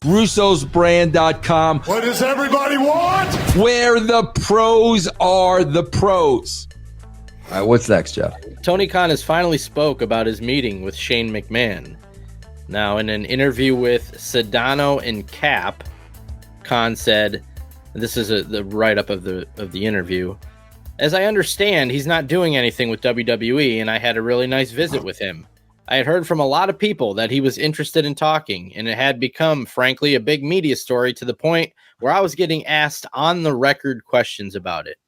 Russo'sBrand.com. What does everybody want? Where the pros are the pros. All right, what's next, Jeff? Tony Khan has finally spoke about his meeting with Shane McMahon. Now, in an interview with Sedano and Cap, Khan said, this is the write-up of the interview, "As I understand, he's not doing anything with WWE, and I had a really nice visit with him. I had heard from a lot of people that he was interested in talking, and it had become, frankly, a big media story to the point where I was getting asked on-the-record questions about it.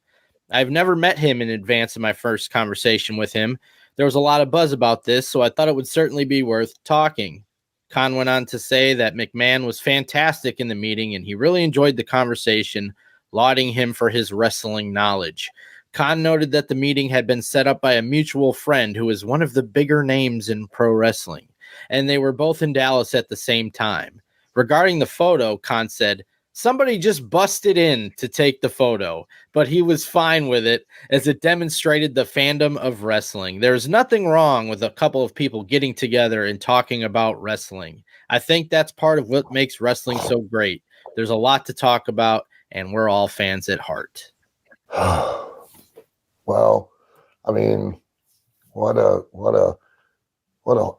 I've never met him in advance of my first conversation with him. There was a lot of buzz about this, so I thought it would certainly be worth talking." Khan went on to say that McMahon was fantastic in the meeting, and he really enjoyed the conversation, lauding him for his wrestling knowledge. Khan noted that the meeting had been set up by a mutual friend who is one of the bigger names in pro wrestling, and they were both in Dallas at the same time. Regarding the photo, Khan said, "Somebody just busted in to take the photo, but he was fine with it as it demonstrated the fandom of wrestling. There's nothing wrong with a couple of people getting together and talking about wrestling. I think that's part of what makes wrestling so great. There's a lot to talk about, and we're all fans at heart." Well, I mean, what an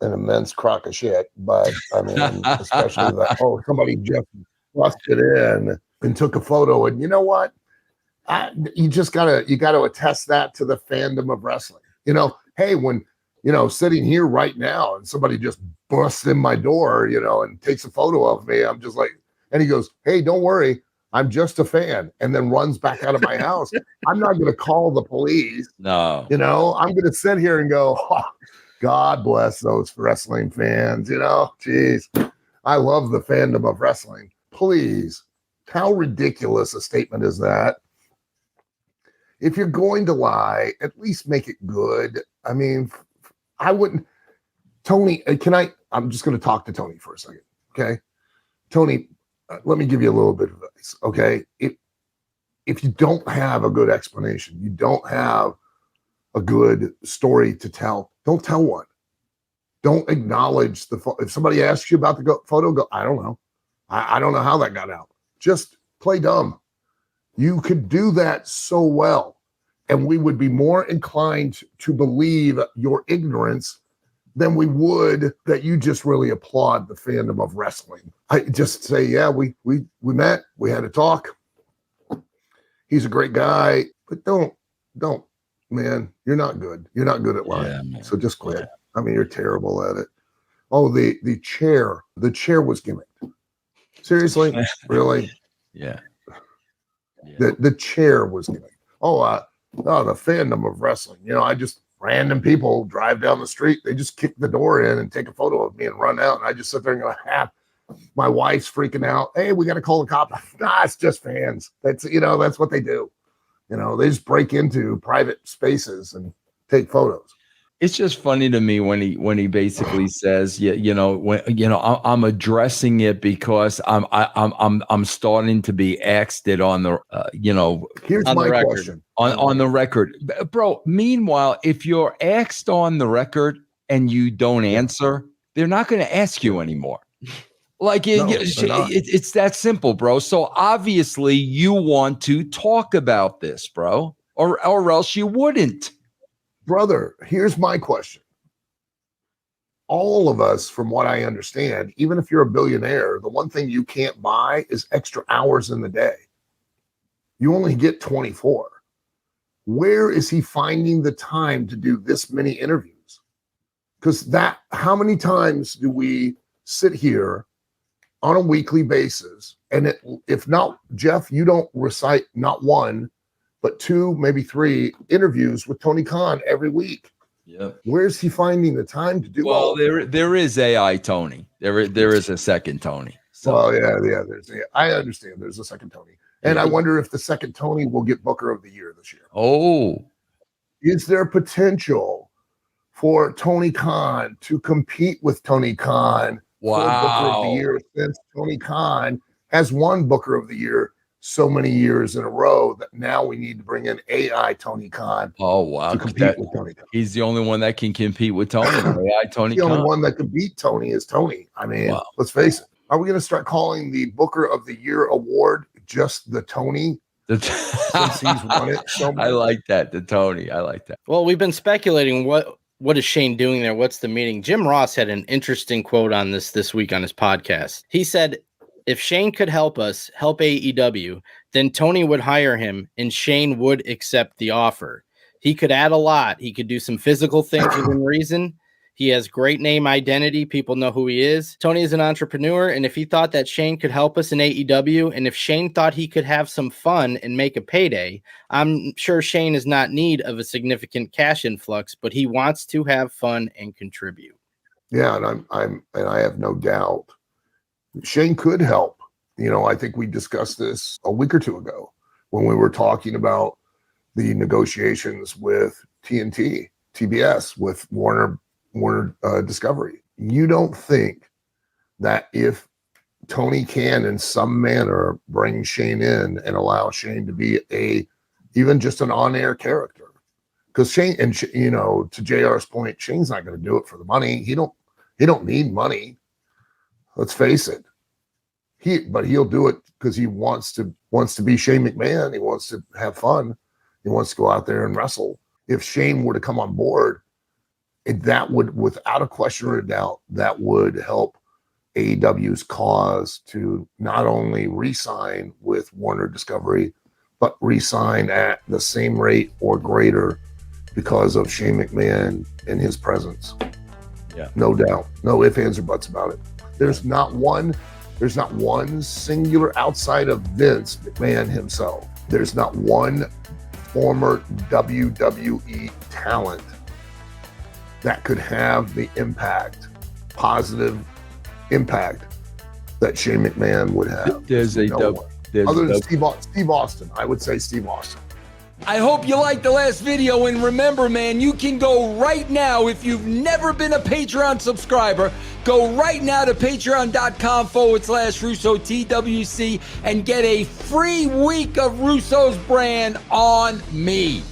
immense crock of shit. But I mean, especially that, somebody just busted in and took a photo. And you know what? You gotta attest that to the fandom of wrestling. Hey, when, sitting here right now and somebody just busts in my door, and takes a photo of me, I'm just like, and he goes, "Hey, don't worry, I'm just a fan," and then runs back out of my house. I'm not going to call the police. No. I'm going to sit here and go, "Oh, God bless those wrestling fans." Jeez, I love the fandom of wrestling. Please, how ridiculous a statement is that? If you're going to lie, at least make it good. I mean, I wouldn't. Tony, I'm just going to talk to Tony for a second. Okay. Tony, let me give you a little bit of advice, okay? If you don't have a good explanation, you don't have a good story to tell, don't tell one. Don't acknowledge the photo. If somebody asks you about the photo, go, "I don't know. I don't know how that got out." Just play dumb. You could do that so well, and we would be more inclined to believe your ignorance than we would that you just really applaud the fandom of wrestling. I just say, yeah, we met, we had a talk. He's a great guy, but don't, man, you're not good. You're not good at lying. So just quit. Yeah. I mean, you're terrible at it. Oh, the chair was gimmicked. Seriously? Really? Yeah. The chair was gimmicked. The fandom of wrestling. Random people drive down the street. They just kick the door in and take a photo of me and run out. And I just sit there and go, my wife's freaking out. "Hey, we got to call the cops." Nah, it's just fans. That's what they do. They just break into private spaces and take photos. It's just funny to me when he basically says, I'm addressing it because I'm starting to be asked it on the Here's on my the record. question on the record, bro. Meanwhile, if you're asked on the record and you don't answer, they're not going to ask you anymore. Like it's that simple, bro. So obviously you want to talk about this, bro, or else you wouldn't. Brother, here's my question. All of us, from what I understand, even if you're a billionaire, the one thing you can't buy is extra hours in the day. You only get 24. Where is he finding the time to do this many interviews? Because how many times do we sit here on a weekly basis? And if not, Jeff, you don't recite not one, but 2, maybe 3 interviews with Tony Khan every week. Yeah. Where's he finding the time to do all there is AI Tony. There is a second Tony. So. Well, yeah. I understand there's a second Tony. And I wonder if the second Tony will get Booker of the Year this year. Oh. Is there potential for Tony Khan to compete with Tony Khan for Booker of the Year, since Tony Khan has won Booker of the Year so many years in a row that now we need to bring in AI Tony Khan. Oh, wow. To compete with Tony Khan. He's the only one that can compete with Tony. AI Tony The Khan. only one that can beat Tony is Tony. I mean, let's face it. Are we going to start calling the Booker of the Year award just the Tony? Since he's won it so much. I like that. The Tony. I like that. Well, we've been speculating what is Shane doing there? What's the meeting? Jim Ross had an interesting quote on this week on his podcast. He said, if Shane could help us help AEW, then Tony would hire him and Shane would accept the offer. He could add a lot. He could do some physical things within reason. He has great name identity. People know who he is. Tony is an entrepreneur, and if he thought that Shane could help us in AEW, and if Shane thought he could have some fun and make a payday, I'm sure Shane is not in need of a significant cash influx, but he wants to have fun and contribute. Yeah, and I have no doubt Shane could help. I think we discussed this a week or two ago when we were talking about the negotiations with TBS, with Warner Discovery. You don't think that if Tony can in some manner bring Shane in and allow Shane to be even just an on-air character, because Shane, and to JR's point, Shane's not going to do it for the money. He don't need money. Let's face it. But he'll do it because he wants to be Shane McMahon. He wants to have fun. He wants to go out there and wrestle. If Shane were to come on board, that would, without a question or a doubt, that would help AEW's cause to not only re-sign with Warner Discovery, but re-sign at the same rate or greater because of Shane McMahon and his presence. Yeah, no doubt, no ifs, ands, or buts about it. There's not one singular outside of Vince McMahon himself. There's not one former WWE talent that could have the positive impact that Shane McMahon would have. Other than Steve Austin. I would say Steve Austin. I hope you liked the last video, and remember, man, you can go right now, if you've never been a Patreon subscriber, go right now to patreon.com/Russo TWC and get a free week of Russo's brand on me.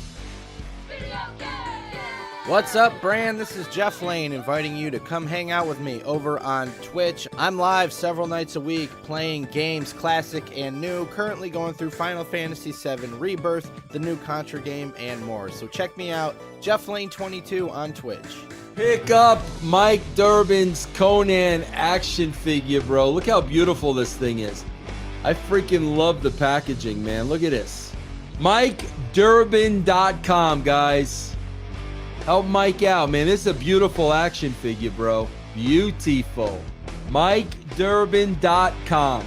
What's up, Brand? This is Jeff Lane inviting you to come hang out with me over on Twitch. I'm live several nights a week playing games, classic and new, currently going through Final Fantasy VII Rebirth, the new Contra game, and more. So check me out, Jeff Lane 22 on Twitch. Pick up Mike Durbin's Conan action figure, bro. Look how beautiful this thing is. I freaking love the packaging, man. Look at this. MikeDurbin.com, guys. Help Mike out, man. This is a beautiful action figure, bro. Beautiful. MikeDurbin.com.